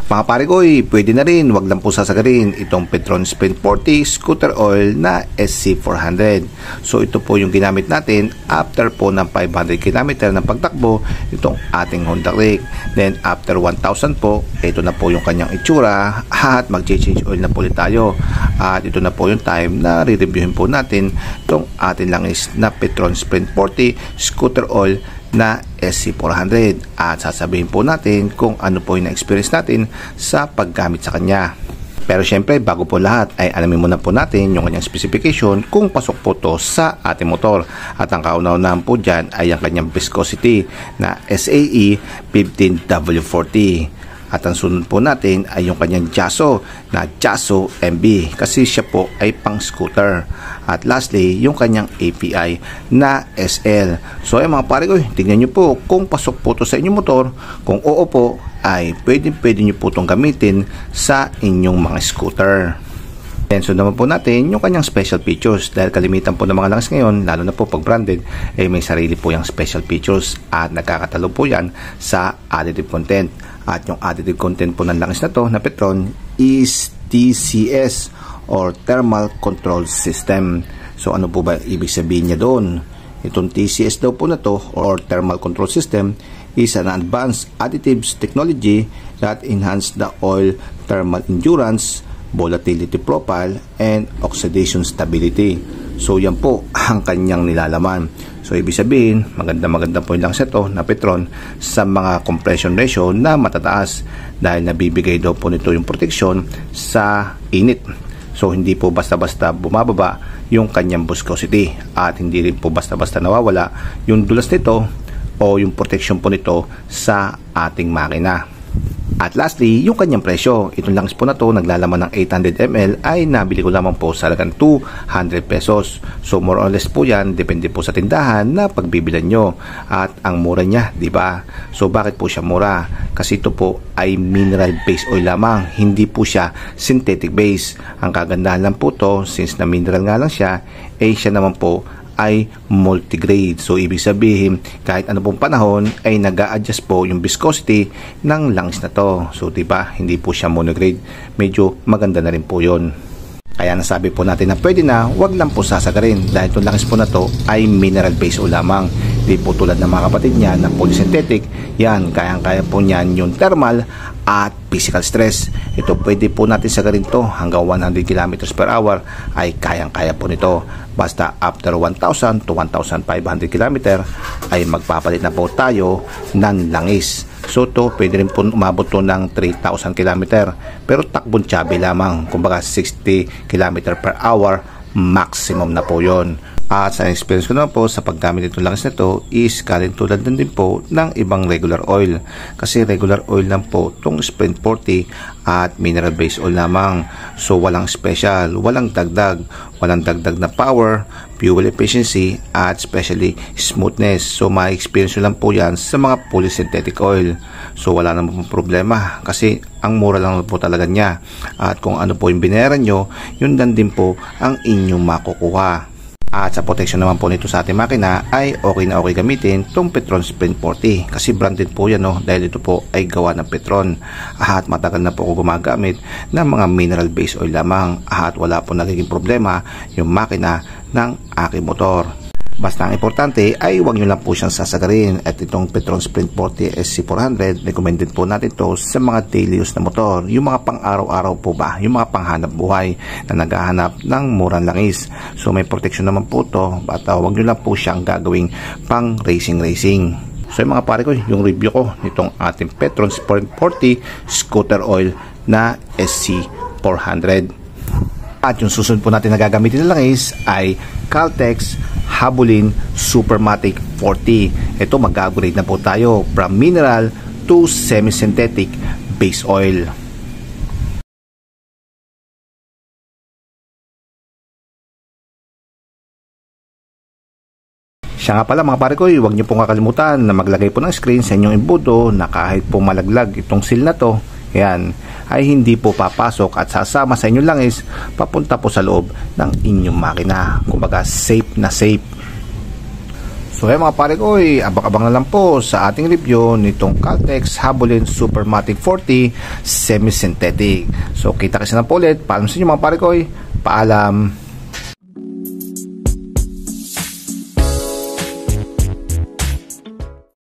Mga pare ko, pwede na rin, wag lang po sasagarin itong Petron Sprint 40 scooter oil na SC400. So ito po yung ginamit natin after po ng 500 km ng pagtakbo itong ating Honda Click. Then after 1,000 po, ito na po yung kanyang itsura at mag-change oil na po ulit tayo. At ito na po yung time na re-reviewin po natin itong ating langis na Petron Sprint 40 scooter oil na SC400 at sasabihin po natin kung ano po yung experience natin sa paggamit sa kanya. Pero syempre, bago po lahat ay alamin muna po natin yung kanyang specification kung pasok po to sa ating motor. At ang kauna-unahan po dyan ay ang kanyang viscosity na SAE 15W40. At ang sunod po natin ay yung kanyang Jaso na Jaso MB kasi siya po ay pang scooter. At lastly, yung kanyang API na SL. So ay mga pare ko, tingnan nyo po kung pasok po to sa inyong motor. Kung oo po, ay pwede nyo po itong gamitin sa inyong mga scooter. Then so naman po natin yung kanyang special features dahil kalimitan po ng mga langis ngayon, lalo na po pag branded, ay may sarili po yung special features at nagkakatalo po yan sa additive content. At yung additive content po ng langis na to na Petron is TCS or Thermal Control System. So ano po ba ibig sabihin niya doon? Itong TCS daw po na to or Thermal Control System is an advanced additives technology that enhance the oil thermal endurance, volatility profile, and oxidation stability. So yan po ang kanyang nilalaman. So ibig sabihin, maganda po yung langis ito na Petron sa mga compression ratio na matataas dahil nabibigay daw po nito yung protection sa init. So hindi po basta-basta bumababa yung kanyang viscosity at hindi rin po basta-basta nawawala yung dulas nito o yung protection po nito sa ating makina. At lastly, yung kanyang presyo. Itong langis po na to naglalaman ng 800 ml ay nabili ko lamang po sa halagang 200 pesos. So more or less po yan, depende po sa tindahan na pagbibilan nyo. At ang mura niya, di ba? So bakit po siya mura? Kasi ito po ay mineral based oil lamang, hindi po siya synthetic base. Ang kagandahan lang po to, since na mineral nga lang siya, siya naman po ay multigrade. So ibig sabihin kahit ano pong panahon ay nag-a-adjust po yung viscosity ng langis na to. So diba, hindi po siya monograde. Medyo maganda na rin po yon. Kaya nasabi po natin na pwede na, wag lang po sasagarin dahil itong langis po na to ay mineral based o lamang. Hindi po tulad ng mga kapatid niya na polysynthetic. Yan, kayang-kaya po niyan yung thermal at physical stress. Ito pwede po natin sagarin to hanggang 100 km per hour ay kayang-kaya po nito. Basta after 1,000 to 1,500 km ay magpapalit na po tayo ng langis. So to pwede rin po umabot to ng 3,000 km pero takbong tsabi lamang, kumbaga 60 km per hour maximum na po yon. At sa experience ko naman po sa paggamit nitong langis nito is kalintulad din po ng ibang regular oil. Kasi regular oil lang po itong Sprint 40 at mineral based oil lamang. So walang special, walang dagdag na power, fuel efficiency at especially smoothness. So ma-experience lang po yan sa mga polysynthetic oil. So wala naman po problema kasi ang mura lang po talaga niya. At kung ano po yung binayaran nyo, yun din po ang inyong makukuha. At sa protection naman po nito sa ating makina ay okay na okay gamitin itong Petron Sprint 40 kasi branded po yan dahil ito po ay gawa ng Petron at matagal na po ako gumagamit ng mga mineral based oil lamang at wala po nagiging problema yung makina ng aking motor. Basta ang importante ay huwag nyo lang po siyang sasagarin. At itong Petron Sprint 40 SC400, recommended po natin to sa mga daily use na motor. Yung mga pang araw-araw po ba, yung mga panghanap buhay na naghahanap ng murang langis. So may protection naman po to, at huwag nyo lang po siyang gagawing pang racing. So yung mga pare ko, yung review ko nitong ating Petron Sprint 40 scooter oil na SC400. At yung susunod po natin na gagamitin na langis ay Caltex Habulin Supermatic 40. Ito mag-upgrade na po tayo from mineral to semi-synthetic base oil. Siya nga pala mga pare ko, huwag niyo pong kakalimutan na maglagay po ng screen sa inyong embudo na kahit po malaglag itong seal na to, yan, ay hindi po papasok at sasama sa inyong langis papunta po sa loob ng inyong makina. Kumbaga safe na safe. So mga pare ko, abang-abang na lang po sa ating review nitong Caltex Habolen Supermatic 40 Semi-Synthetic. So kita kasi na po ulit. Paalam sa inyo mga pare ko. Paalam.